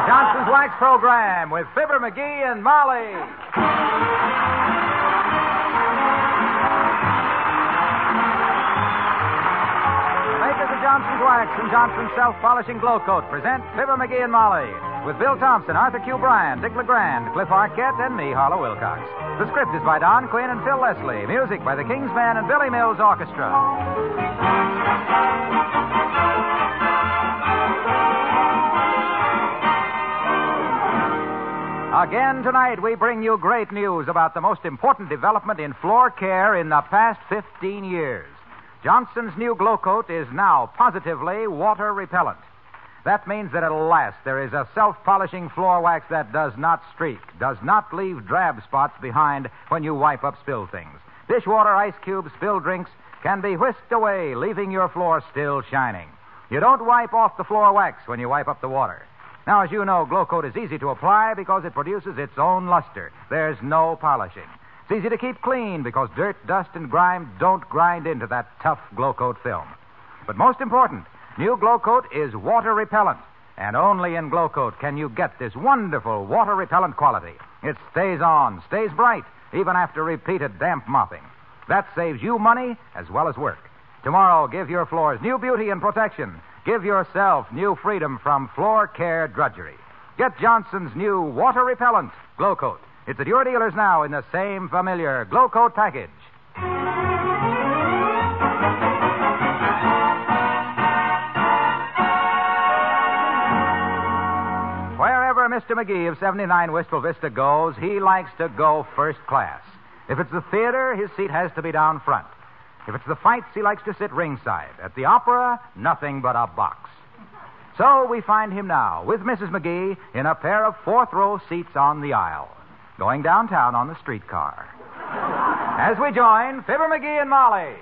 Johnson's Wax Program with Fibber McGee and Molly. Makers of Johnson's Wax and Johnson's Self-Polishing Glow Coat present Fibber McGee and Molly with Bill Thompson, Arthur Q. Bryan, Dick LeGrand, Cliff Arquette, and me, Harlow Wilcox. The script is by Don Quinn and Phil Leslie. Music by the King's Band and Billy Mills Orchestra. Again tonight, we bring you great news about the most important development in floor care in the past 15 years. Johnson's new Glow Coat is now positively water repellent. That means that at last there is a self-polishing floor wax that does not streak, does not leave drab spots behind when you wipe up spilled things. Dishwater, ice cubes, spilled drinks can be whisked away, leaving your floor still shining. You don't wipe off the floor wax when you wipe up the water. Now, as you know, Glow Coat is easy to apply because it produces its own luster. There's no polishing. It's easy to keep clean because dirt, dust, and grime don't grind into that tough Glow Coat film. But most important, new Glow Coat is water repellent. And only in Glow Coat can you get this wonderful water repellent quality. It stays on, stays bright, even after repeated damp mopping. That saves you money as well as work. Tomorrow, give your floors new beauty and protection. Give yourself new freedom from floor care drudgery. Get Johnson's new water repellent Glow Coat. It's at your dealers now in the same familiar Glow Coat package. Wherever Mr. McGee of 79 Wistful Vista goes, he likes to go first class. If it's the theater, his seat has to be down front. If it's the fights, he likes to sit ringside. At the opera, nothing but a box. So we find him now, with Mrs. McGee, in a pair of fourth-row seats on the aisle, going downtown on the streetcar. As we join Fibber McGee and Molly.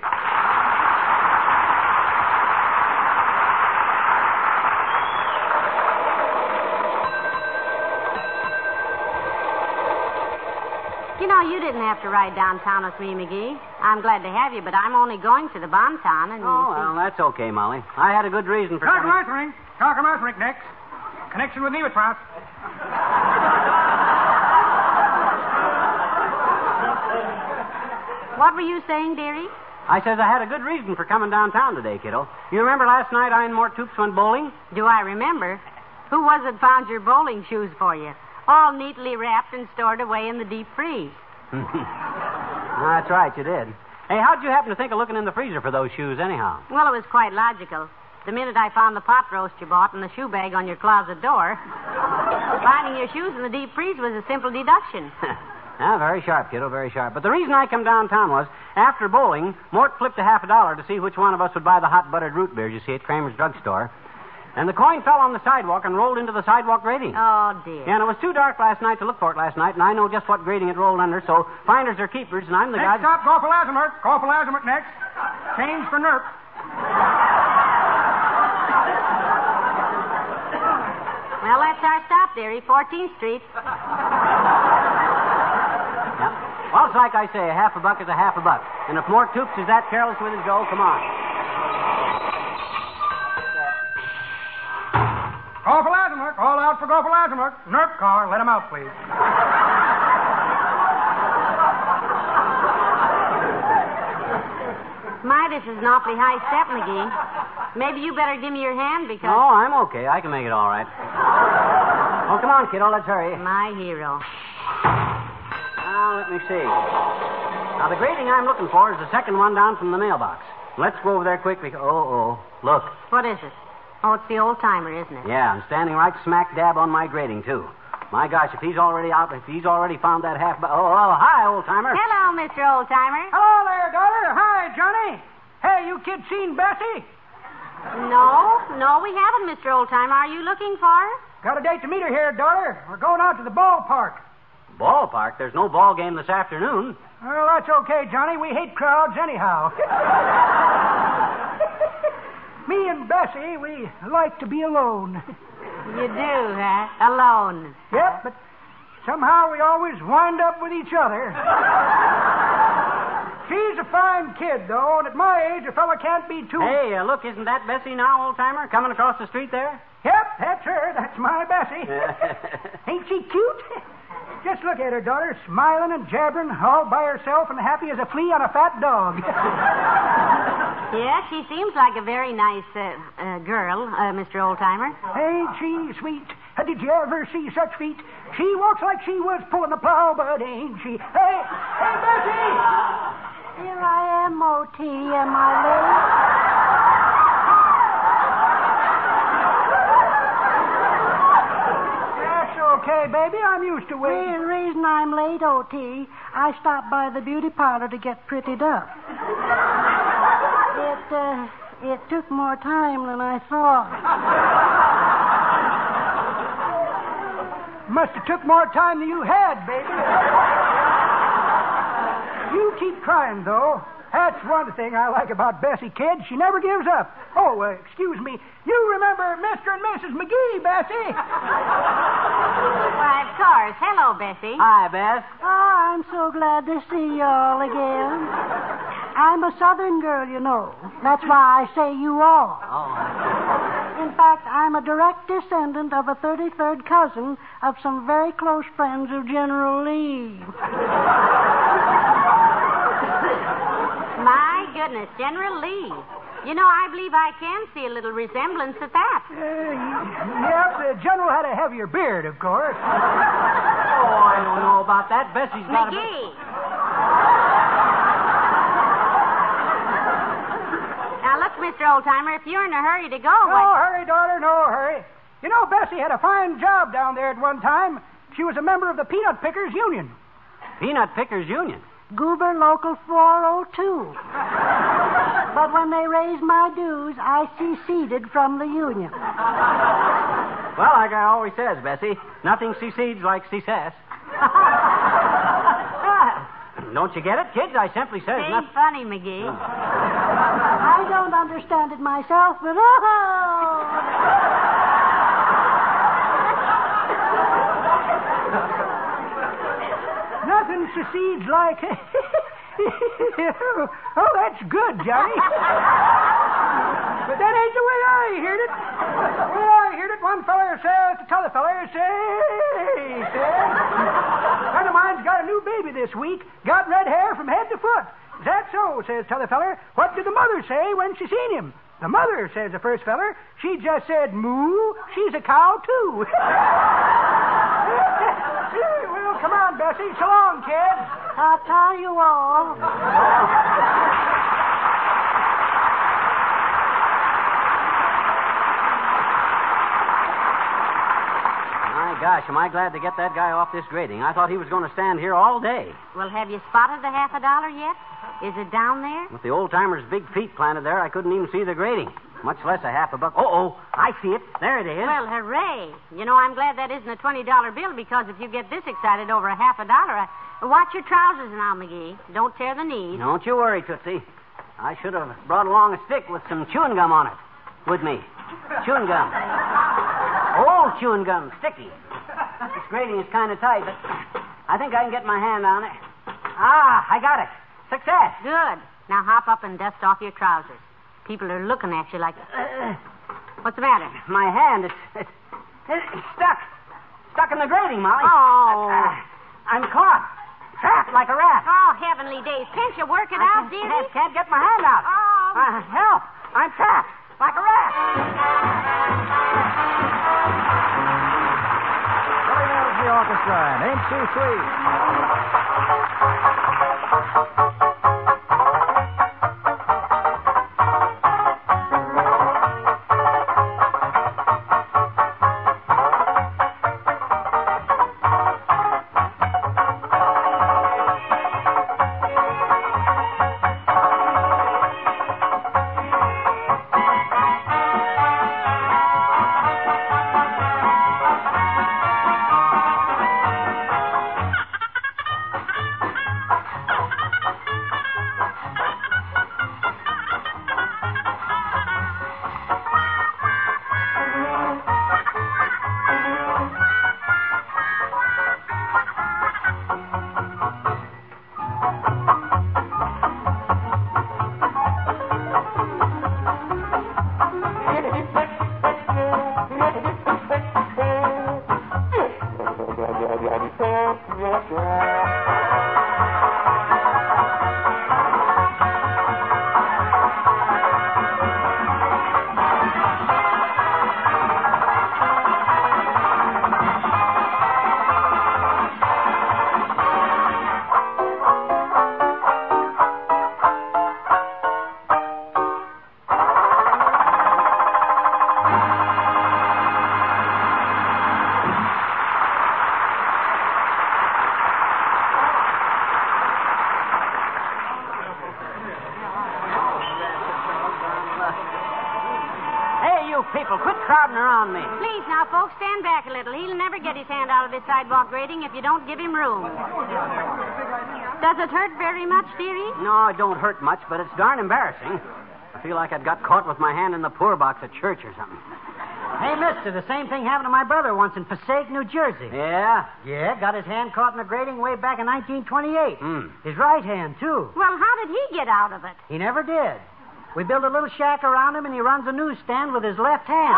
You know, you didn't have to ride downtown with me, McGee. I'm glad to have you, but I'm only going to the Bonton, and well, that's okay, Molly. I had a good reason for... Commerce, next. Connection with Nevis House. What were you saying, dearie? I says I had a good reason for coming downtown today, kiddo. You remember last night I and Mort Toops went bowling? Do I remember? Who was it found your bowling shoes for you? All neatly wrapped and stored away in the deep freeze. That's right, you did. Hey, how'd you happen to think of looking in the freezer for those shoes, anyhow? Well, it was quite logical. The minute I found the pot roast you bought and the shoe bag on your closet door, finding your shoes in the deep freeze was a simple deduction. Very sharp, kiddo, very sharp. But the reason I come downtown was, after bowling, Mort flipped a $50 to see which one of us would buy the hot buttered root beers you see at Kramer's drugstore. And the coin fell on the sidewalk and rolled into the sidewalk grating. Oh, dear. Yeah, and it was too dark last night to look for it last night, and I know just what grating it rolled under, so finders are keepers, and I'm the guy... Next stop, go for Lazarus. Go for Lazarus next. Change for Nerp. Well, that's our stop, dearie, 14th Street. Yeah. Well, it's like I say, a half a buck is a half a buck. And if Mort Toops is that careless with his dough, come on. Go for Lazarus. All out for go for Lazarus. Nerp car. Let him out, please. My, this is an awfully high step, McGee. Maybe you better give me your hand because... No, I'm okay. I can make it all right. Oh, come on, kiddo. Let's hurry. My hero. Now, let me see. Now, the grating I'm looking for is the second one down from the mailbox. Let's go over there quick because... Oh, look. What is it? Oh, it's the old-timer, isn't it? Yeah, I'm standing right smack dab on my grating, too. My gosh, if he's already out, if he's already found that half... Oh, hi, old-timer. Hello, Mr. Old-timer. Hello there, daughter. Hi, Johnny. Hey, you kids seen Bessie? No, we haven't, Mr. Old-timer. Are you looking for her? Got a date to meet her here, daughter. We're going out to the ballpark. Ballpark? There's no ball game this afternoon. Well, that's okay, Johnny. We hate crowds anyhow. Me and Bessie, we like to be alone. You do, huh? Alone. Yep, but somehow we always wind up with each other. She's a fine kid, though, and at my age, a fella can't be too... Hey, look, isn't that Bessie now, old-timer, coming across the street there? Yep, That's her. That's my Bessie. Ain't she cute? Just look at her, daughter, smiling and jabbering all by herself and happy as a flea on a fat dog. Yeah, she seems like a very nice girl, Mr. Oldtimer. Ain't she sweet? Did you ever see such feet? She walks like she was pulling the plow, but ain't she? Hey, Bessie! Here I am, O.T. Am I late? Okay, baby, I'm used to waiting. The reason I'm late, O.T., I stopped by the beauty parlor to get prettied up. It took more time than I thought. Must have took more time than you had, baby. You keep trying, though. That's one thing I like about Bessie, kid. She never gives up. Oh, excuse me. You remember Mr. and Mrs. McGee, Bessie? Why, of course. Hello, Bessie. Hi, Bess. Oh, I'm so glad to see you all again. I'm a Southern girl, you know. That's why I say you all. Oh. In fact, I'm a direct descendant of a 33rd cousin of some very close friends of General Lee. My goodness, General Lee. You know, I believe I can see a little resemblance at that. Yep, the general had a heavier beard, of course. Oh, I don't know about that. Bessie's got McGee. Now, look, Mr. Oldtimer, if you're in a hurry to go... No hurry, daughter, no hurry. You know, Bessie had a fine job down there at one time. She was a member of the Peanut Pickers Union. Peanut Pickers Union? Goober Local 402. But when they raised my dues, I seceded from the union. Well, like I always says, Bessie, nothing secedes like success. Don't you get it, kids? I simply says Ain't nothing. funny, McGee. I don't understand it myself, but oh! Nothing secedes like... Oh, that's good, Johnny. But that ain't the way I heard it. The way I heard it, one feller says to t'other feller, say, friend of mine's got a new baby this week, got red hair from head to foot. Is that so, says t'other feller. What did the mother say when she seen him? The mother, says the first feller, she just said, moo, she's a cow, too. Well, come on, Bessie. So long, kids. I'll tell you all. My gosh, am I glad to get that guy off this grating. I thought he was going to stand here all day. Well, have you spotted the $50 yet? Is it down there? With the old-timer's big feet planted there, I couldn't even see the grating, much less a $50. Oh, I see it. There it is. Well, hooray. You know, I'm glad that isn't a $20 bill, because if you get this excited over a $50, watch your trousers now, McGee. Don't tear the knees. Don't you worry, Tootsie. I should have brought along a stick with some chewing gum on it with me. Chewing gum. Old chewing gum, sticky. This grating is kind of tight, but I think I can get my hand on it. Ah, I got it. Success. Good. Now hop up and dust off your trousers. People are looking at you like... What's the matter? My hand, it's stuck. Stuck in the grating, Molly. Oh. I'm caught. Trapped like a rat. Oh, heavenly days. Can't you work it out, dearie? Can't get my hand out. Oh. Help. I'm trapped like a rat. Billy Mills, the orchestra, and Ain't She Sweet? People, quit crowding around me. Please now, folks, stand back a little. He'll never get his hand out of this sidewalk grating if you don't give him room. Does it hurt very much, dearie? No, it don't hurt much, but it's darn embarrassing. I feel like I'd got caught with my hand in the poor box at church or something. Hey, mister, the same thing happened to my brother once in Passaic, New Jersey. Yeah? Yeah, got his hand caught in a grating way back in 1928. His right hand, too. Well, how did he get out of it? He never did. We built a little shack around him, and he runs a newsstand with his left hand.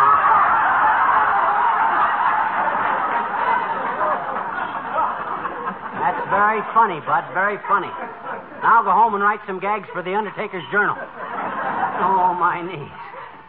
That's very funny, Bud, very funny. Now I'll go home and write some gags for the Undertaker's Journal. Oh, my knees.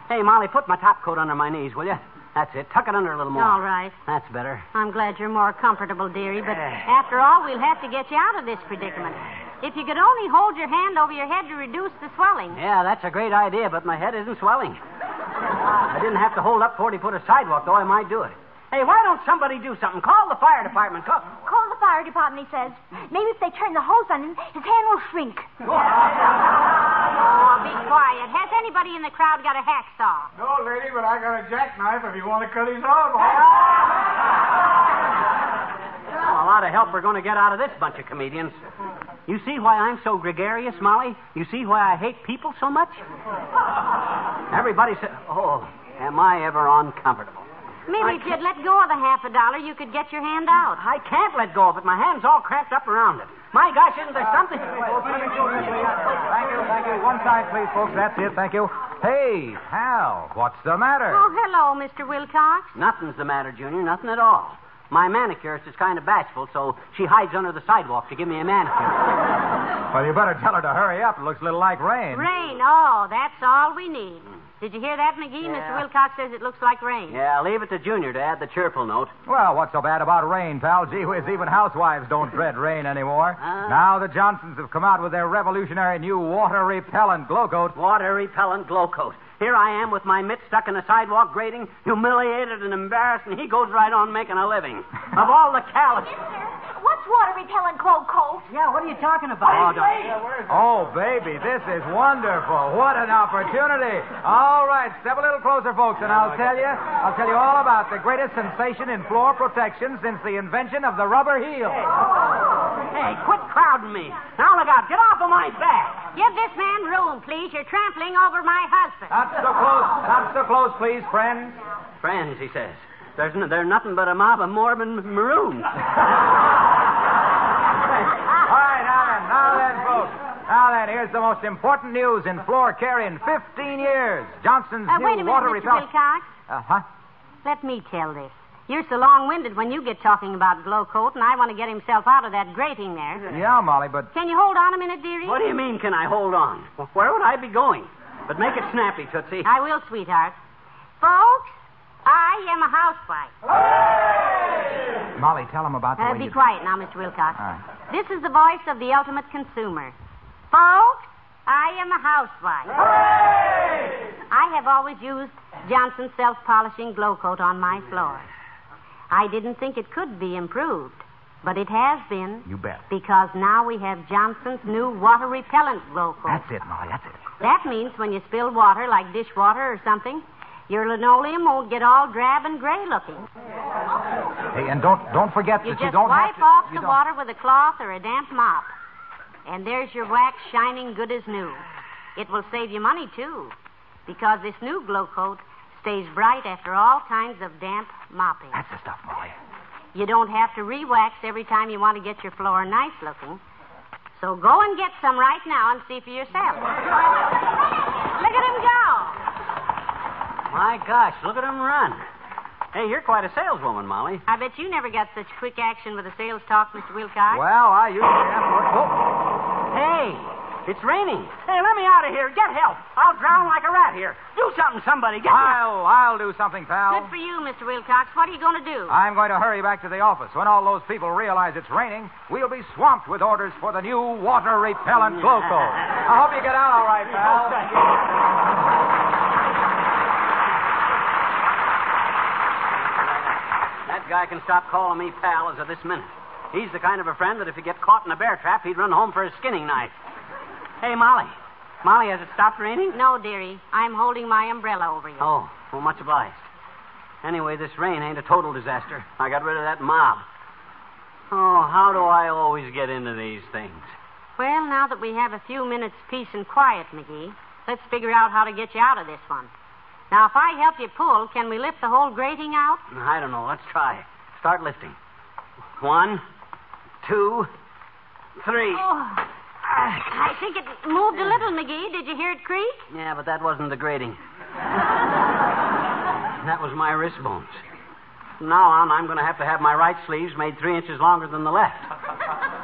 Hey, Molly, put my top coat under my knees, will you? That's it. Tuck it under a little more. All right. That's better. I'm glad you're more comfortable, dearie, but after all, we'll have to get you out of this predicament. If you could only hold your hand over your head to reduce the swelling. Yeah, that's a great idea, but my head isn't swelling. I didn't have to hold up 40-foot of sidewalk, though I might do it. Hey, why don't somebody do something? Call the fire department. Call the fire department, he says. Maybe if they turn the hose on him, his hand will shrink. Oh, be quiet. Has anybody in the crowd got a hacksaw? No, lady, but I got a jackknife if you want to cut his arm off. A lot of help we're going to get out of this bunch of comedians. You see why I'm so gregarious, Molly? You see why I hate people so much? Everybody said, oh, am I ever uncomfortable? Maybe if you'd let go of the $50, you could get your hand out. I can't let go of it. My hand's all cramped up around it. My gosh, isn't there something? Thank you. One side, please, folks. That's it. Thank you. Hey, pal, what's the matter? Oh, hello, Mr. Wilcox. Nothing's the matter, Junior. Nothing at all. My manicurist is kind of bashful, so she hides under the sidewalk to give me a manicure. Well, you better tell her to hurry up. It looks a little like rain. Rain? Oh, that's all we need. Did you hear that, McGee? Yeah. Mr. Wilcox says it looks like rain. Yeah, leave it to Junior to add the cheerful note. Well, what's so bad about rain, pal? Gee whiz, even housewives don't dread rain anymore. Now the Johnsons have come out with their revolutionary new water-repellent glow coat. Water-repellent glow coat. Here I am with my mitt stuck in the sidewalk grating, humiliated and embarrassed, and he goes right on making a living. Of all the callous... What's water-repellent glow coat? Yeah, what are you talking about? Oh, baby, this is wonderful. What an opportunity. All right, step a little closer, folks, and I'll tell you all about the greatest sensation in floor protection since the invention of the rubber heel. Hey, quit crowding me. Now look out. Get off of my back. Give this man room, please. You're trampling over my husband. Not so close, please, friends. Friends, he says. They're nothing but a mob of morbid maroons. All right, now then, folks. Now then, here's the most important news in floor care in 15 years. Johnson's wait a new minute, water Mr. repellent. Wilcox. Let me tell this. You're so long-winded when you get talking about glow coat, and I want to get himself out of that grating there. Yeah, Molly, but... Can you hold on a minute, dearie? What do you mean, can I hold on? Where would I be going? But make it snappy, Tootsie. I will, sweetheart. Folks, I am a housewife. Hey! Molly, tell him about the way Be quiet now, Mr. Wilcox. All right. This is the voice of the ultimate consumer. Folks, I am a housewife. Hey! I have always used Johnson's self-polishing glow coat on my floor. I didn't think it could be improved, but it has been. You bet. Because now we have Johnson's new water-repellent glow coat. That's it, Molly, that's it. That means when you spill water, like dishwater or something, your linoleum won't get all drab and gray looking. Hey, and don't forget you that you don't have to... You just wipe off the water with a cloth or a damp mop. And there's your wax shining good as new. It will save you money, too, because this new glow coat stays bright after all kinds of damp mopping. That's the stuff, Molly. You don't have to re-wax every time you want to get your floor nice looking. So go and get some right now and see for yourself. Look at him go. My gosh, look at him run. Hey, you're quite a saleswoman, Molly. I bet you never got such quick action with a sales talk, Mr. Wilcox. Well, I usually have to... Hey, it's raining. Hey, let me out of here. Get help. I'll drown like a rat here. Do something, somebody. Get me. I'll do something, pal. Good for you, Mr. Wilcox. What are you going to do? I'm going to hurry back to the office. When all those people realize it's raining, we'll be swamped with orders for the new water-repellent glow coat. I hope you get out all right, pal. That guy can stop calling me pal as of this minute. He's the kind of a friend that if he get caught in a bear trap, he'd run home for a skinning knife. Hey, Molly. Molly, has it stopped raining? No, dearie. I'm holding my umbrella over you. Oh, well, much obliged. Anyway, this rain ain't a total disaster. I got rid of that mob. Oh, how do I always get into these things? Well, now that we have a few minutes peace and quiet, McGee, let's figure out how to get you out of this one. Now, if I help you pull, can we lift the whole grating out? I don't know. Let's try. Start lifting. 1, 2, 3. Oh, I think it moved a little, McGee. Did you hear it creak? Yeah, but that wasn't the grating. That was my wrist bones. From now on, I'm going to have my right sleeves made 3 inches longer than the left.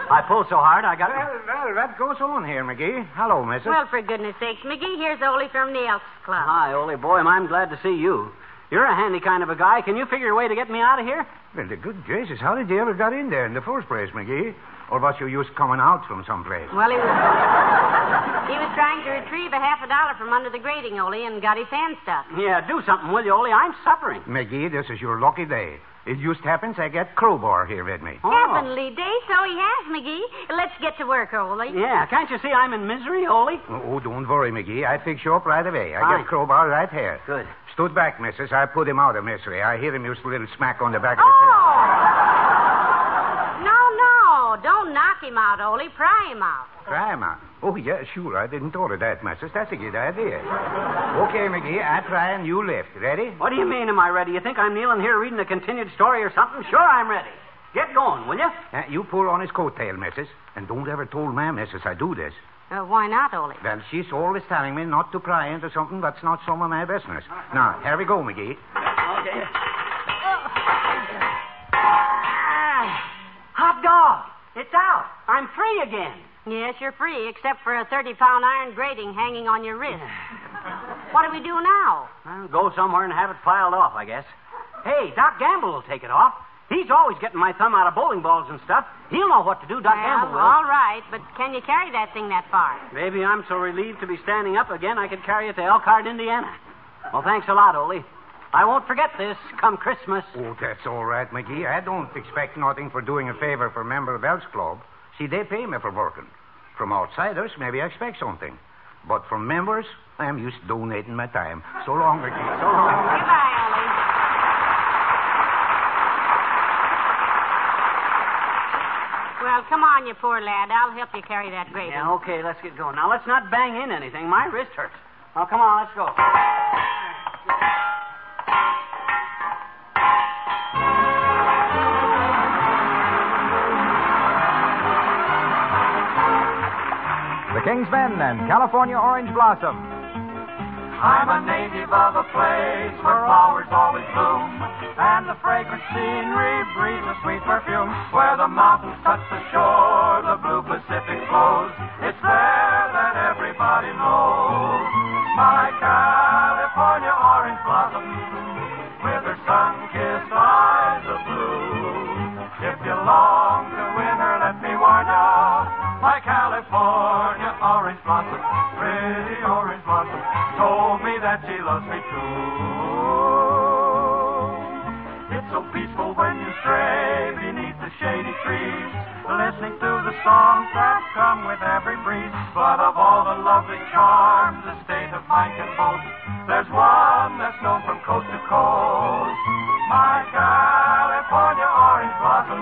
I pulled so hard, I got... Well, that goes on here, McGee. Hello, missus. Well, for goodness sakes, McGee, here's Ole from the Elks Club. Hi, Ole boy. I'm glad to see you. You're a handy kind of a guy. Can you figure a way to get me out of here? Well, the good Jesus, how did you ever get in there in the first place, McGee? Or was you used coming out from someplace? Well, he was trying to retrieve $50 from under the grating, Ole, and got his hand stuck. Yeah, do something, will you, Ole? I'm suffering. McGee, this is your lucky day. It just happens I get crowbar here with me. Oh. Heavenly day, so he has, McGee. Let's get to work, Ole. Yeah, can't you see I'm in misery, Ole? Oh, don't worry, McGee. I fix you up right away. I Fine. get crowbar right here. Good. Stood back, missus. I put him out of misery. I hit him just a little smack on the back of Oh! his head. No. Don't knock him out, Ole. Pry him out. Try him out. Oh, yeah, sure. I didn't thought of that, missus. That's a good idea. Okay, McGee, I try and you lift. Ready? What do you mean, am I ready? You think I'm kneeling here reading a continued story or something? Sure, I'm ready. Get going, will you? You pull on his coattail, missus. And don't ever told my missus I do this. Why not, Ole? Well, she's always telling me not to pry into something that's not some of my business. Now, here we go, McGee. Okay. Hot dog! It's out. I'm free again. Yes, you're free, except for a 30-pound iron grating hanging on your wrist. What do we do now? I'll go somewhere and have it filed off, I guess. Hey, Doc Gamble will take it off. He's always getting my thumb out of bowling balls and stuff. He'll know what to do, Doc Gamble will. All right, but can you carry that thing that far? Baby, I'm so relieved to be standing up again, I could carry it to Elkhart, Indiana. Well, thanks a lot, Ole. I won't forget this come Christmas. Oh, that's all right, McGee. I don't expect nothing for doing a favor for a member of Elks Club. See, they pay me for working. From outsiders, maybe I expect something. But from members, I'm used to donating my time. So long, McGee. So long. Goodbye, Ole. Well, come on, you poor lad. I'll help you carry that grating. Yeah, okay, let's get going. Now, let's not bang in anything. My wrist hurts. Oh, come on, let's go. The Kingsmen and California Orange Blossom. I'm a native of a place where flowers always bloom, and the fragrant scenery breathes a sweet perfume. Where the mountains touch the shore, the blue Pacific flows. It's there that everybody knows. My California orange blossom, with her sun-kissed eyes of blue. If you long to win her, let me warn ya. My California orange blossom, pretty orange blossom, told me that she loves me too. It's so peaceful when you stray beneath the shady trees, listening to the songs that come with every breeze. But of all the lovely charms the state of mind can boast, there's one that's known from coast to coast. My California orange blossom,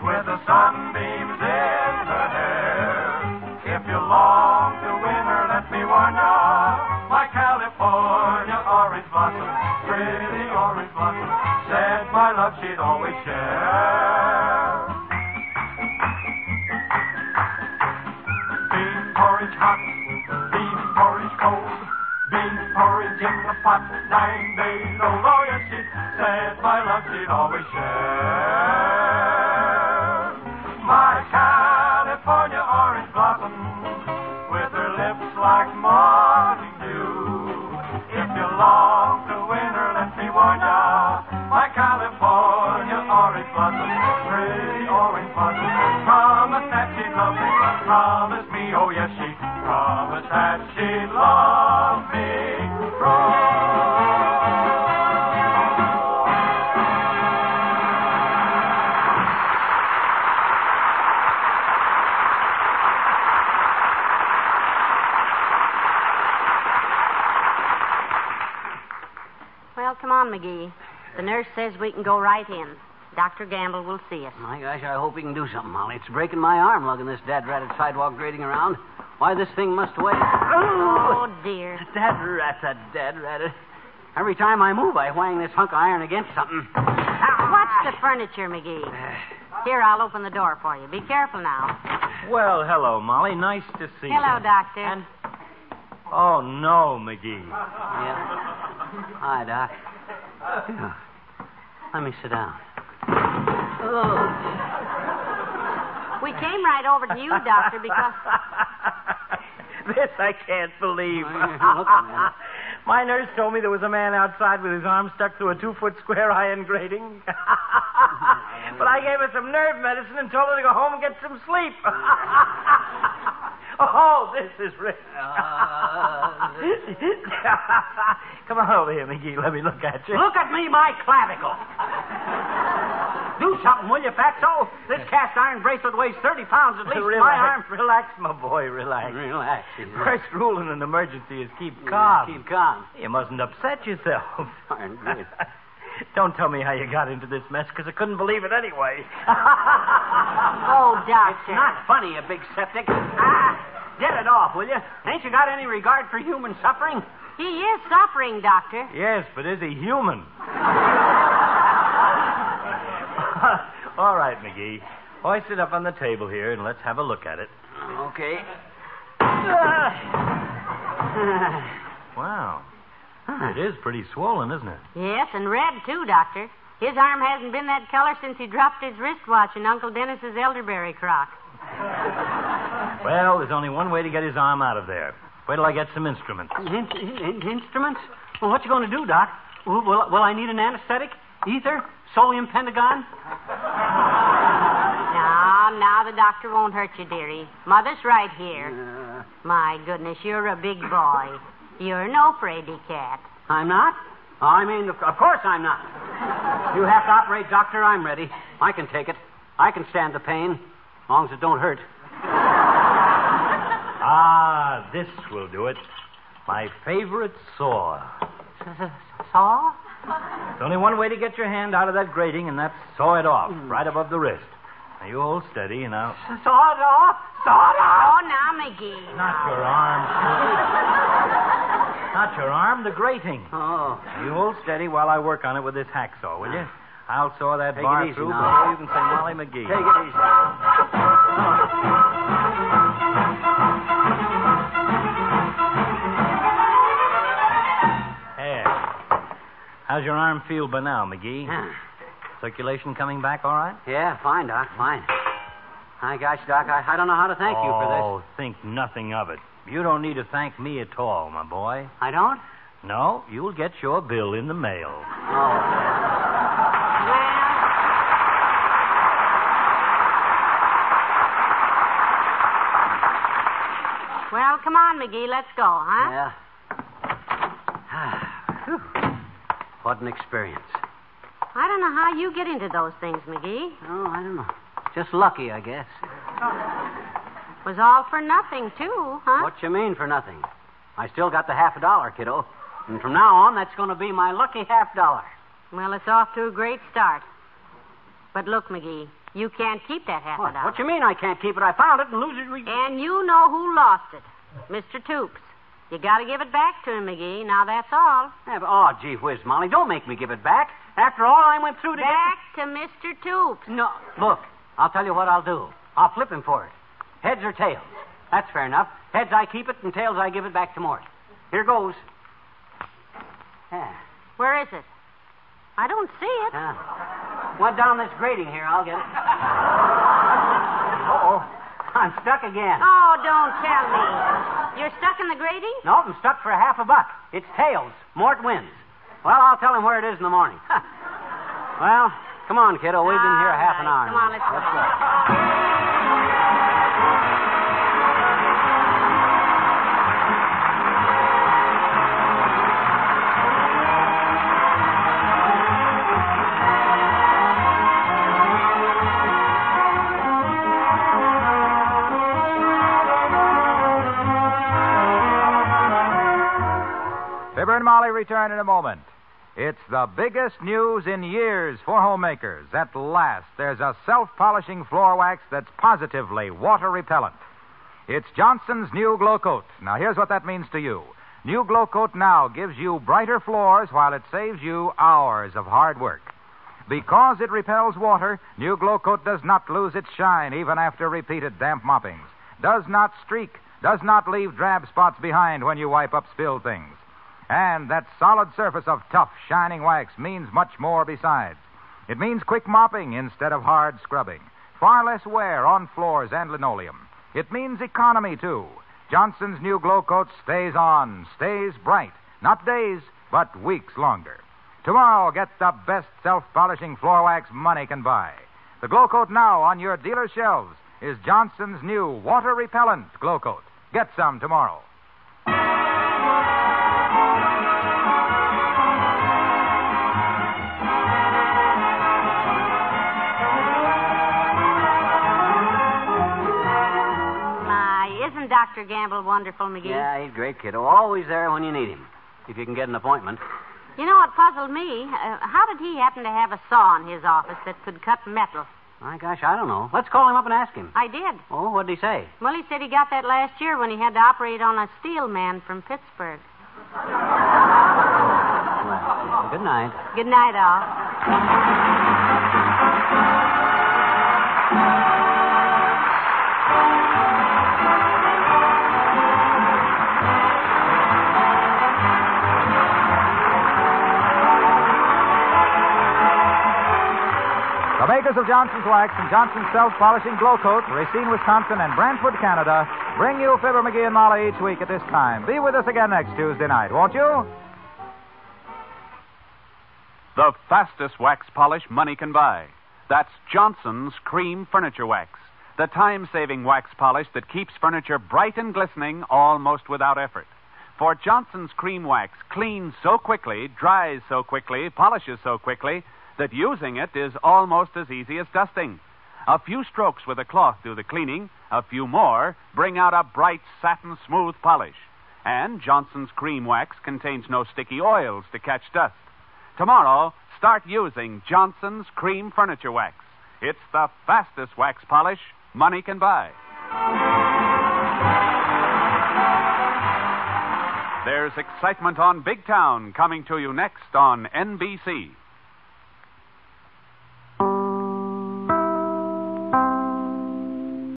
with the sunbeams in her hair. If you long to win her, let me warn ya. My California orange blossom, pretty orange blossom, said my love she'd always share. Bean porridge hot, bean porridge cold, bean porridge in the pot, 9 days old. Oh, yes, she said my love she'd always share. My California orange blossom, with her lips like morning dew. If you long to win her, let me warn ya, my California orange blossom, pretty orange blossom. Promise that she'd love me, promise me, oh yes she promised that she'd love me. Well, come on, McGee. The nurse says we can go right in. Dr. Gamble will see us. My gosh, I hope he can do something, Molly. It's breaking my arm lugging this dad-ratted sidewalk grating around. Why, this thing must weigh... Oh, dear. Dad-ratted. Every time I move, I whang this hunk of iron against something. Watch the furniture, McGee. Here, I'll open the door for you. Be careful now. Well, hello, Molly. Nice to see you. Hello, Doctor. And... Oh, no, McGee. Yeah. Hi, Doc. Here. Let me sit down. We came right over to you, Doctor, because... This I can't believe. Look, man. My nurse told me there was a man outside with his arm stuck through a 2-foot square iron grating. But I gave her some nerve medicine and told her to go home and get some sleep. Oh, this is rich. Come on over here, McGee. Let me look at you. Look at me, my clavicle. Do something, will you, Fatso? This cast iron bracelet weighs 30 pounds at least. Relax, my boy, relax. Relax. First rule in an emergency is keep calm. Keep calm. You mustn't upset yourself. Darn good. Don't tell me how you got into this mess, because I couldn't believe it anyway. Oh, Doctor. It's not funny, you big septic. Get it off, will you? Ain't you got any regard for human suffering? He is suffering, Doctor. Yes, but is he human? All right, McGee. Hoist it up on the table here, and let's have a look at it. Okay. Wow. It is pretty swollen, isn't it? Yes, and red, too, Doctor. His arm hasn't been that color since he dropped his wristwatch in Uncle Dennis's elderberry crock. Well, there's only one way to get his arm out of there. Wait till I get some instruments. Instruments? Well, what you going to do, Doc? Will I need an anesthetic? Ether? Solium pentagon? Now, the doctor won't hurt you, dearie. Mother's right here. My goodness, you're a big boy. You're no fraidy cat. I'm not? I mean, of course I'm not. You have to operate, Doctor. I'm ready. I can take it. I can stand the pain, as long as it don't hurt. Ah, this will do it. My favorite saw. Saw? There's only one way to get your hand out of that grating, and that's saw it off, right above the wrist. Now, you hold steady, and I'll... Saw it off? Saw it off? Oh, now, McGee. Not your arm. Not your arm, the grating. Oh. Now, you hold steady while I work on it with this hacksaw, will you? I'll saw that Take bar it easy through now. before you can say Molly McGee. Take it easy. There. How's your arm feel by now, McGee? Circulation coming back all right? Yeah, fine, Doc, fine. My gosh, Doc, I don't know how to thank you for this. Oh, think nothing of it. You don't need to thank me at all, my boy. I don't? No, you'll get your bill in the mail. Oh. Well, come on, McGee. Let's go, huh? Yeah. Whew. What an experience. I don't know how you get into those things, McGee. Oh, I don't know. Just lucky, I guess. Was all for nothing, too, huh? What you mean for nothing? I still got the $50, kiddo. And from now on, that's going to be my lucky $50. Well, it's off to a great start. But look, McGee, you can't keep that $50. What you mean I can't keep it? I found it and lose it. And you know who lost it. Mr. Toops. You got to give it back to him, McGee. Now, that's all. Yeah, but, oh, gee whiz, Molly, don't make me give it back. After all I went through to Back to Mr. Toops. No, look, I'll tell you what I'll do. I'll flip him for it. Heads or tails. That's fair enough. Heads, I keep it, and tails, I give it back to Mort. Here goes. Yeah. Where is it? I don't see it. Went down this grating here. I'll get it. Uh-oh. I'm stuck again. Oh, don't tell me. You're stuck in the grating? No, I'm stuck for $1/2. It's tails. Mort wins. Well, I'll tell him where it is in the morning. Well, come on, kiddo. We've been here half an hour. Come on, let's go. Fibber and Molly return in a moment. It's the biggest news in years for homemakers. At last, there's a self-polishing floor wax that's positively water repellent. It's Johnson's new Glow Coat. Now, here's what that means to you. New Glow Coat now gives you brighter floors while it saves you hours of hard work. Because it repels water, New Glow Coat does not lose its shine even after repeated damp moppings, does not streak, does not leave drab spots behind when you wipe up spilled things. And that solid surface of tough, shining wax means much more besides. It means quick mopping instead of hard scrubbing, far less wear on floors and linoleum. It means economy, too. Johnson's new Glow Coat stays on, stays bright, not days, but weeks longer. Tomorrow, get the best self-polishing floor wax money can buy. The Glow Coat now on your dealer shelves is Johnson's new water-repellent Glow Coat. Get some tomorrow. Dr. Gamble wonderful, McGee? Yeah, he's great, kiddo. Always there when you need him, if you can get an appointment. You know what puzzled me? How did he happen to have a saw in his office that could cut metal? My gosh, I don't know. Let's call him up and ask him. I did. Oh, what did he say? Well, he said he got that last year when he had to operate on a steel man from Pittsburgh. Well, good night. Good night, all. The makers of Johnson's Wax and Johnson's Self-Polishing Glow Coat, Racine, Wisconsin, and Brantford, Canada, bring you Fibber McGee and Molly each week at this time. Be with us again next Tuesday night, won't you? The fastest wax polish money can buy. That's Johnson's Cream Furniture Wax, the time-saving wax polish that keeps furniture bright and glistening almost without effort. For Johnson's Cream Wax cleans so quickly, dries so quickly, polishes so quickly, that using it is almost as easy as dusting. A few strokes with a cloth do the cleaning. A few more bring out a bright, satin-smooth polish. And Johnson's Cream Wax contains no sticky oils to catch dust. Tomorrow, start using Johnson's Cream Furniture Wax. It's the fastest wax polish money can buy. There's excitement on Big Town coming to you next on NBC.